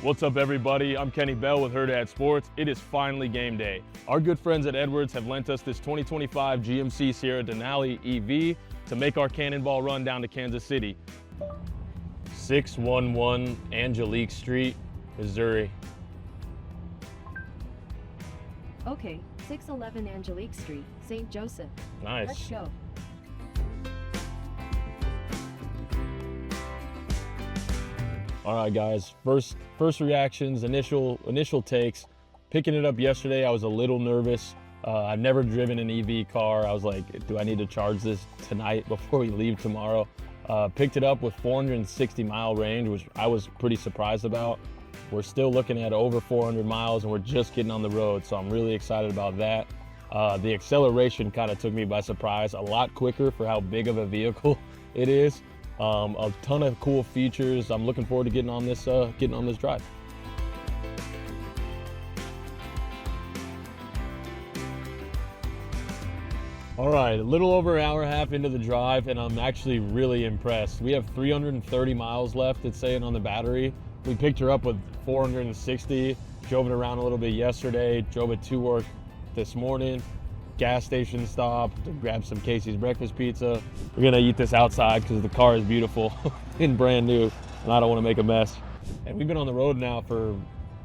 What's up, everybody? I'm Kenny Bell with Her Dad Sports. It is finally game day. Our good friends at Edwards have lent us this 2025 GMC Sierra Denali EV to make our Cannonball Run down to Kansas City. 611 Angelique Street, Missouri. Okay, 611 Angelique Street, St. Joseph. Nice. Let's go. All right, guys, first reactions, initial takes. Picking it up yesterday, I was a little nervous. I've never driven an EV car. I was like, do I need to charge this tonight before we leave tomorrow? Picked it up with 460 mile range, which I was pretty surprised about. We're still looking at over 400 miles and we're just getting on the road, so I'm really excited about that. The acceleration kind of took me by surprise, a lot quicker for how big of a vehicle it is. A ton of cool features. I'm looking forward to getting on this drive. All right, a little over an hour and a half into the drive, and I'm actually really impressed. We have 330 miles left, it's saying on the battery. We picked her up with 460, drove it around a little bit yesterday, drove it to work this morning. Gas station stop to grab some Casey's breakfast pizza. We're gonna eat this outside because the car is beautiful and brand new, and I don't want to make a mess. And we've been on the road now for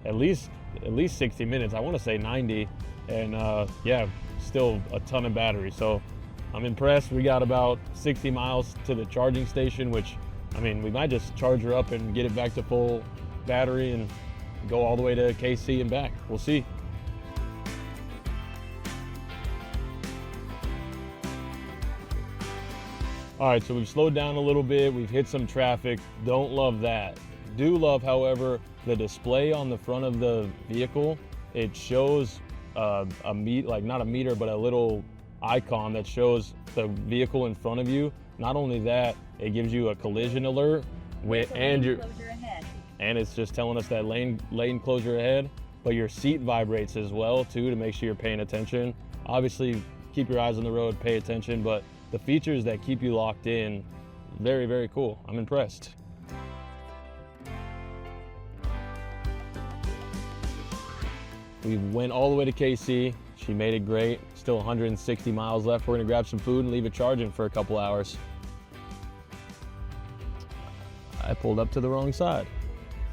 at least 60 minutes. I want to say 90, and yeah, still a ton of battery. So I'm impressed. We got about 60 miles to the charging station, which, I mean, we might just charge her up and get it back to full battery and go all the way to KC and back. We'll see. All right, so we've slowed down a little bit. We've hit some traffic. Don't love that. Do love, however, the display on the front of the vehicle. It shows not a meter, but a little icon that shows the vehicle in front of you. Not only that, it gives you a collision alert and it's just telling us that lane closure ahead. But your seat vibrates as well too, to make sure you're paying attention. Obviously, keep your eyes on the road, pay attention, but the features that keep you locked in, very, very cool. I'm impressed. We went all the way to KC. She made it great. Still 160 miles left. We're gonna grab some food and leave it charging for a couple hours. I pulled up to the wrong side.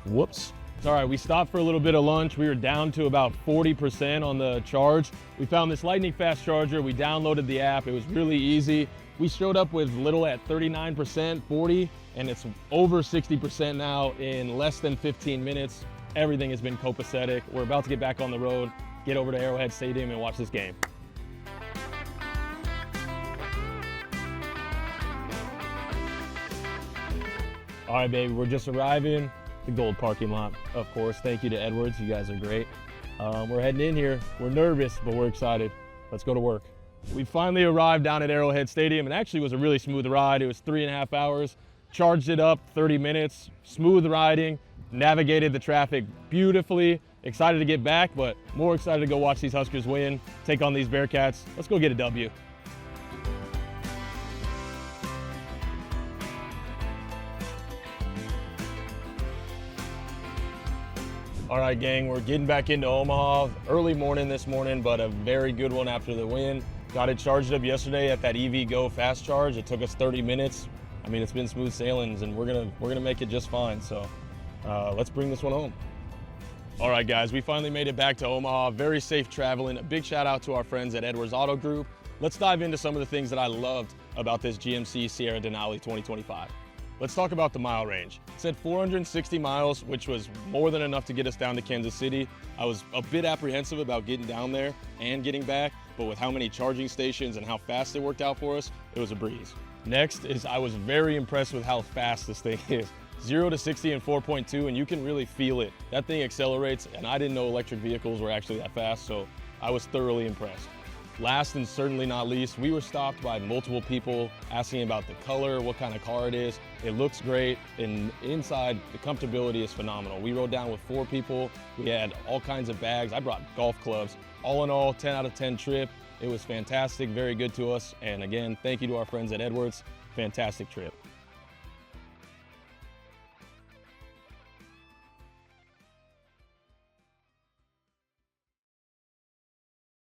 Whoops. It's all right, we stopped for a little bit of lunch. We were down to about 40% on the charge. We found this lightning fast charger. We downloaded the app. It was really easy. We showed up with little at 39%, 40, and it's over 60% now in less than 15 minutes. Everything has been copacetic. We're about to get back on the road, get over to Arrowhead Stadium and watch this game. All right, baby, we're just arriving. The gold parking lot, of course. Thank you to Edwards, you guys are great. We're heading in here. We're nervous, but we're excited. Let's go to work. We finally arrived down at Arrowhead Stadium. It actually was a really smooth ride. It was 3.5 hours, charged it up 30 minutes, smooth riding, navigated the traffic beautifully. Excited to get back, but more excited to go watch these Huskers win, take on these Bearcats. Let's go get a W. All right, gang, we're getting back into Omaha. Early morning this morning, but a very good one after the win. Got it charged up yesterday at that EVgo fast charge. It took us 30 minutes. I mean, it's been smooth sailings, and we're gonna make it just fine. So let's bring this one home. All right, guys, we finally made it back to Omaha. Very safe traveling. A big shout out to our friends at Edwards Auto Group. Let's dive into some of the things that I loved about this GMC Sierra Denali 2025. Let's talk about the mile range. It said 460 miles, which was more than enough to get us down to Kansas City. I was a bit apprehensive about getting down there and getting back, but with how many charging stations and how fast it worked out for us, it was a breeze. Next is I was very impressed with how fast this thing is. 0 to 60 in 4.2, and you can really feel it. That thing accelerates, and I didn't know electric vehicles were actually that fast, so I was thoroughly impressed. Last and certainly not least, we were stopped by multiple people asking about the color, what kind of car it is. It looks great, and inside, the comfortability is phenomenal. We rode down with 4 people. We had all kinds of bags. I brought golf clubs. All in all, 10 out of 10 trip. It was fantastic, very good to us. And again, thank you to our friends at Edwards. Fantastic trip.